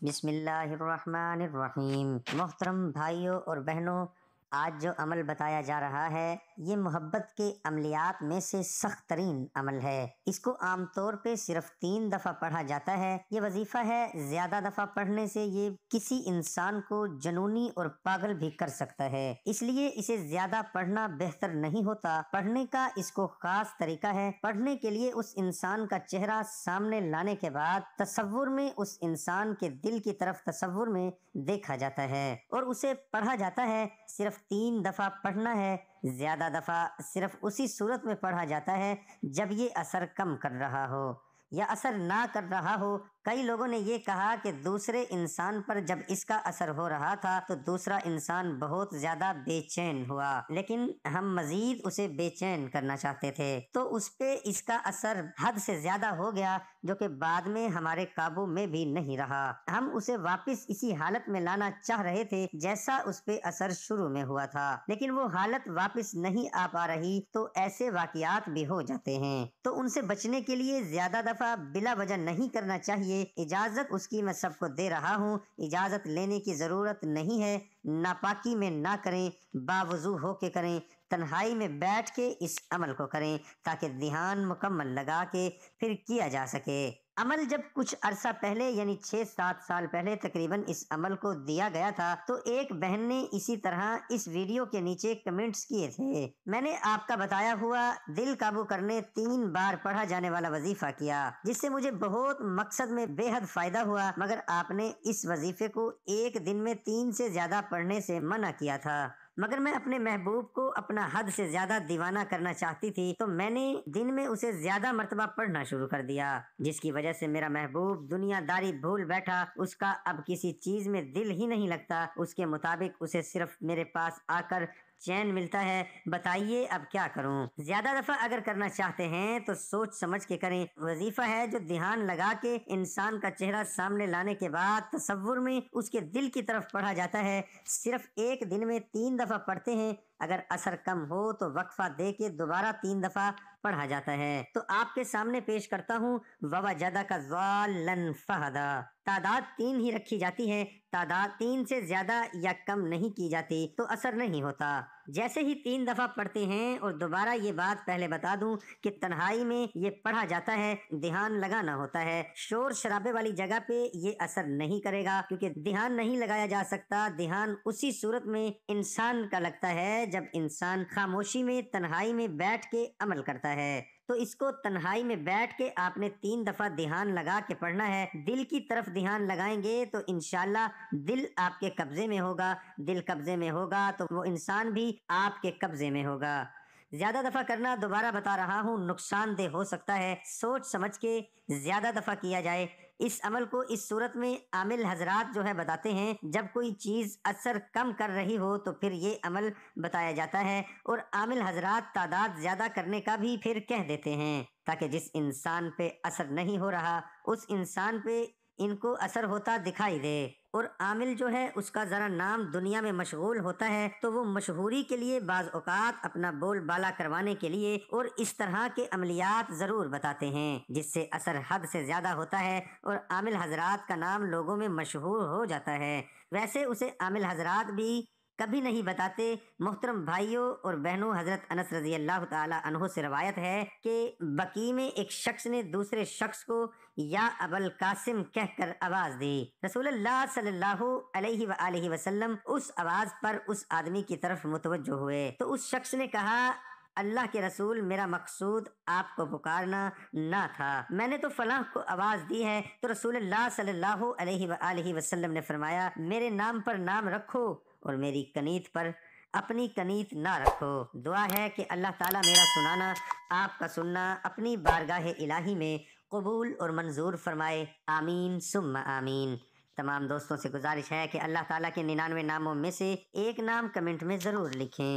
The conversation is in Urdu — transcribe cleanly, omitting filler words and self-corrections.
بسم اللہ الرحمن الرحیم۔ محترم بھائیوں اور بہنوں، آج جو عمل بتایا جا رہا ہے یہ محبت کے عملیات میں سے سخت ترین عمل ہے۔ اس کو عام طور پہ صرف 3 دفعہ پڑھا جاتا ہے۔ یہ وظیفہ ہے، زیادہ دفعہ پڑھنے سے یہ کسی انسان کو جنونی اور پاگل بھی کر سکتا ہے، اس لیے اسے زیادہ پڑھنا بہتر نہیں ہوتا۔ پڑھنے کا اس کو خاص طریقہ ہے۔ پڑھنے کے لیے اس انسان کا چہرہ سامنے لانے کے بعد تصور میں اس انسان کے دل کی طرف تصور میں دیکھا جاتا ہے اور اسے پڑھا جاتا ہے۔ صرف 3 دفعہ پڑھنا ہے۔ زیادہ دفعہ صرف اسی صورت میں پڑھا جاتا ہے جب یہ اثر کم کر رہا ہو یا اثر نہ کر رہا ہو۔ کئی لوگوں نے یہ کہا کہ دوسرے انسان پر جب اس کا اثر ہو رہا تھا تو دوسرا انسان بہت زیادہ بے چین ہوا، لیکن ہم مزید اسے بے چین کرنا چاہتے تھے تو اس پہ اس کا اثر حد سے زیادہ ہو گیا، جو کہ بعد میں ہمارے قابو میں بھی نہیں رہا۔ ہم اسے واپس اسی حالت میں لانا چاہ رہے تھے جیسا اس پہ اثر شروع میں ہوا تھا، لیکن وہ حالت واپس نہیں آ پا رہی تو ایسے واقعات بھی ہو جاتے ہیں۔ تو ان سے بچنے کے لیے زیادہ دفعہ بلا وجہ نہیں کرنا چاہیے۔ اجازت اس کی میں سب کو دے رہا ہوں، اجازت لینے کی ضرورت نہیں ہے۔ ناپاکی میں نہ کریں، باوضو ہو کے کریں، تنہائی میں بیٹھ کے اس عمل کو کریں تاکہ دھیان مکمل لگا کے پھر کیا جا سکے۔ عمل جب کچھ عرصہ پہلے یعنی 6-7 سال پہلے تقریباً اس عمل کو دیا گیا تھا تو ایک بہن نے اسی طرح اس ویڈیو کے نیچے کمنٹس کیے تھے۔ میں نے آپ کا بتایا ہوا دل قابو کرنے 3 بار پڑھا جانے والا وظیفہ کیا، جس سے مجھے بہت مقصد میں بے حد فائدہ ہوا، مگر آپ نے اس وظیفے کو ایک دن میں 3 سے زیادہ پڑھنے سے منع کیا تھا۔ مگر میں اپنے محبوب کو اپنا حد سے زیادہ دیوانہ کرنا چاہتی تھی تو میں نے دن میں اسے زیادہ مرتبہ پڑھنا شروع کر دیا، جس کی وجہ سے میرا محبوب دنیا داری بھول بیٹھا۔ اس کا اب کسی چیز میں دل ہی نہیں لگتا، اس کے مطابق اسے صرف میرے پاس آ کر چین ملتا ہے۔ بتائیے اب کیا کروں؟ زیادہ دفعہ اگر کرنا چاہتے ہیں تو سوچ سمجھ کے کریں۔ وظیفہ ہے جو دھیان لگا کے انسان کا چہرہ سامنے لانے کے بعد تصور میں اس کے دل کی طرف پڑھا جاتا ہے۔ صرف ایک دن میں 3 دفعہ پڑھتے ہیں، اگر اثر کم ہو تو وقفہ دے کے دوبارہ 3 دفعہ پڑھا جاتا ہے۔ تو آپ کے سامنے پیش کرتا ہوں وَوَجَدَكَ ضَالًّا فَهَدَىٰ۔ تعداد 3 ہی رکھی جاتی ہے، تعداد 3 سے زیادہ یا کم نہیں کی جاتی تو اثر نہیں ہوتا۔ جیسے ہی 3 دفعہ پڑھتے ہیں، اور دوبارہ یہ بات پہلے بتا دوں کہ تنہائی میں یہ پڑھا جاتا ہے، دھیان لگانا ہوتا ہے۔ شور شرابے والی جگہ پہ یہ اثر نہیں کرے گا کیونکہ دھیان نہیں لگایا جا سکتا۔ دھیان اسی صورت میں انسان کا لگتا ہے جب انسان خاموشی میں تنہائی میں بیٹھ کے عمل کرتا ہے۔ تو اس کو تنہائی میں بیٹھ کے آپ نے 3 دفعہ دھیان لگا کے پڑھنا ہے۔ دل کی طرف دھیان لگائیں گے تو انشاءاللہ دل آپ کے قبضے میں ہوگا، دل قبضے میں ہوگا تو وہ انسان بھی آپ کے قبضے میں ہوگا۔ زیادہ دفعہ کرنا، دوبارہ بتا رہا ہوں، نقصان دہ ہو سکتا ہے۔ سوچ سمجھ کے زیادہ دفعہ کیا جائے۔ اس عمل کو اس صورت میں عامل حضرات جو ہے بتاتے ہیں، جب کوئی چیز اثر کم کر رہی ہو تو پھر یہ عمل بتایا جاتا ہے، اور عامل حضرات تعداد زیادہ کرنے کا بھی پھر کہہ دیتے ہیں تاکہ جس انسان پہ اثر نہیں ہو رہا اس انسان پہ ان کو اثر ہوتا دکھائی دے، اور عامل جو ہے اس کا ذرا نام دنیا میں مشغول ہوتا ہے تو وہ مشہوری کے لیے بعض اوقات اپنا بول بالا کروانے کے لیے اور اس طرح کے عملیات ضرور بتاتے ہیں جس سے اثر حد سے زیادہ ہوتا ہے اور عامل حضرات کا نام لوگوں میں مشہور ہو جاتا ہے۔ ویسے اسے عامل حضرات بھی کبھی نہیں بتاتے۔ محترم بھائیوں اور بہنوں، حضرت انس رضی اللہ تعالی عنہ سے روایت ہے کہ بقیع میں ایک شخص نے دوسرے شخص کو یا ابوالقاسم کہہ کر آواز دی۔ رسول اللہ صلی اللہ علیہ وآلہ وسلم اس آواز پر اس آدمی کی طرف متوجہ ہوئے تو اس شخص نے کہا، اللہ کے رسول، میرا مقصود آپ کو پکارنا نہ تھا، میں نے تو فلاں کو آواز دی ہے۔ تو رسول اللہ صلی اللہ علیہ وآلہ وسلم نے فرمایا، میرے نام پر نام رکھو اور میری کنیت پر اپنی کنیت نہ رکھو۔ دعا ہے کہ اللہ تعالیٰ میرا سنانا، آپ کا سننا اپنی بارگاہ الہی میں قبول اور منظور فرمائے، آمین ثم آمین۔ تمام دوستوں سے گزارش ہے کہ اللہ تعالیٰ کے 99 ناموں میں سے ایک نام کمنٹ میں ضرور لکھیں۔